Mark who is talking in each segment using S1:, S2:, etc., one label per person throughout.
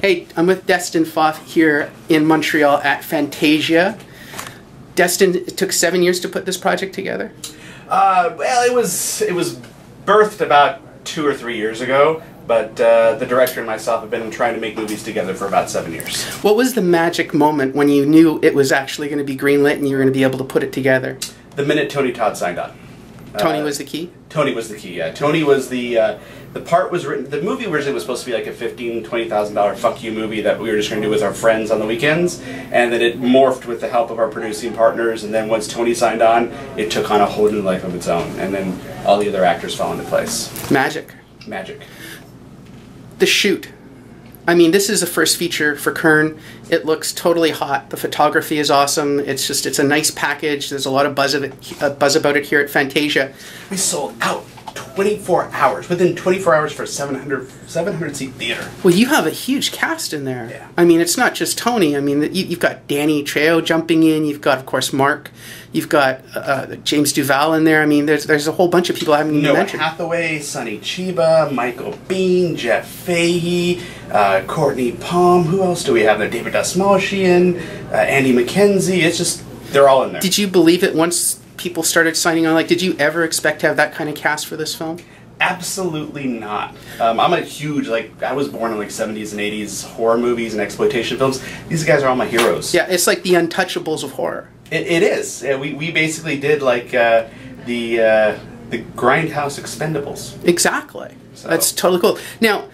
S1: Hey, I'm with Destin Pfaff here in Montreal at Fantasia. Destin, it took 7 years to put this project together?
S2: Well, it was birthed about 2 or 3 years ago, but the director and myself have been trying to make movies together for about 7 years.
S1: What was the magic moment when you knew it was actually going to be greenlit and you were going to be able to put it together?
S2: The minute Tony Todd signed on.
S1: Tony was the key?
S2: Tony was the key, yeah. Tony was the part was written, the movie originally was supposed to be like a $15,000, $20,000 fuck you movie that we were just going to do with our friends on the weekends, and then it morphed with the help of our producing partners, and then once Tony signed on, it took on a whole new life of its own, and then all the other actors fell into place.
S1: Magic.
S2: Magic.
S1: The shoot. I mean, this is a first feature for Kern. It looks totally hot. The photography is awesome. It's a nice package. There's a lot of buzz about it here at Fantasia.
S2: We sold out 24 hours, within 24 hours for a 700 seat theater.
S1: Well, you have a huge cast in there.
S2: Yeah.
S1: I mean, it's not just Tony. I mean, you've got Danny Trejo jumping in. You've got, of course, Mark. You've got James Duval in there. I mean, there's a whole bunch of people I haven't even mentioned.
S2: Noah Hathaway, Sonny Chiba, Michael Biehn, Jeff Fahey, Courtney Palm. Who else do we have there? David Dastmalchian, Andy McKenzie. It's just, they're all in there.
S1: Did you believe it once people started signing on? Like, did you ever expect to have that kind of cast for this film?
S2: Absolutely not. I'm a huge, I was born in like 70s and 80s horror movies and exploitation films. These guys are all my heroes.
S1: Yeah, it's like the Untouchables of horror.
S2: It is. Yeah, we basically did like the Grindhouse Expendables.
S1: Exactly.
S2: So.
S1: That's totally cool. Now,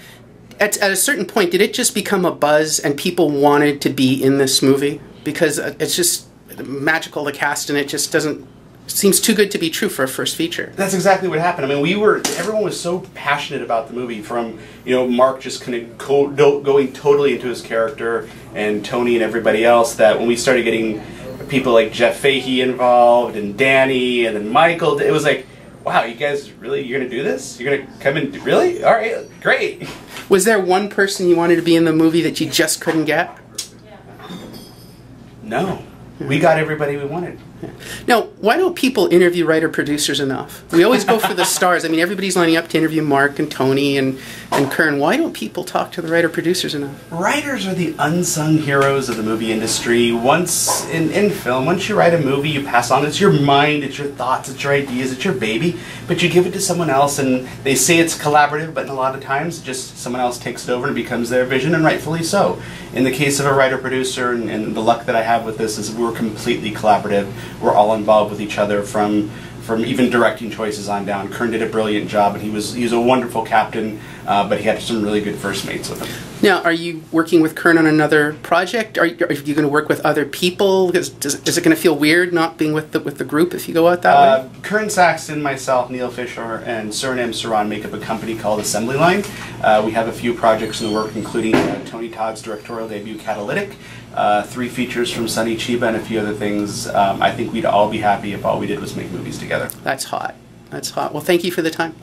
S1: at a certain point, did it just become a buzz and people wanted to be in this movie? Because it's just magical, the cast, and it just doesn't... seems too good to be true for a first feature.
S2: That's exactly what happened. I mean, everyone was so passionate about the movie, from, Mark just kind of going totally into his character, and Tony and everybody else, that when we started getting people like Jeff Fahey involved, and Danny, and then Michael, it was like, wow, you guys really, you're going to do this? You're going to come in, really? All right, great.
S1: Was there one person you wanted to be in the movie that you just couldn't get?
S2: No. We got everybody we wanted.
S1: Now, why don't people interview writer-producers enough? We always go for the stars. I mean, everybody's lining up to interview Mark and Tony and Kern. Why don't people talk to the writer-producers enough?
S2: Writers are the unsung heroes of the movie industry. Once, in film, once you write a movie, you pass on. It's your mind, it's your thoughts, it's your ideas, it's your baby. But you give it to someone else, and they say it's collaborative, but a lot of times, just someone else takes it over and becomes their vision, and rightfully so. In the case of a writer-producer, and the luck that I have with this is we're completely collaborative. We're all involved with each other from even directing choices on down. Kern did a brilliant job, and he was a wonderful captain, but he had some really good first mates with him.
S1: Now, are you working with Kern on another project? Are you going to work with other people? Is it going to feel weird not being with the group if you go out that way?
S2: Kern Saxton, myself, Neil Fisher, and Suriname Saran make up a company called Assembly Line. We have a few projects in the work, including Tony Todd's directorial debut, Catalytic, 3 features from Sonny Chiba, and a few other things. I think we'd all be happy if all we did was make movies together.
S1: That's hot. That's hot. Well, thank you for the time.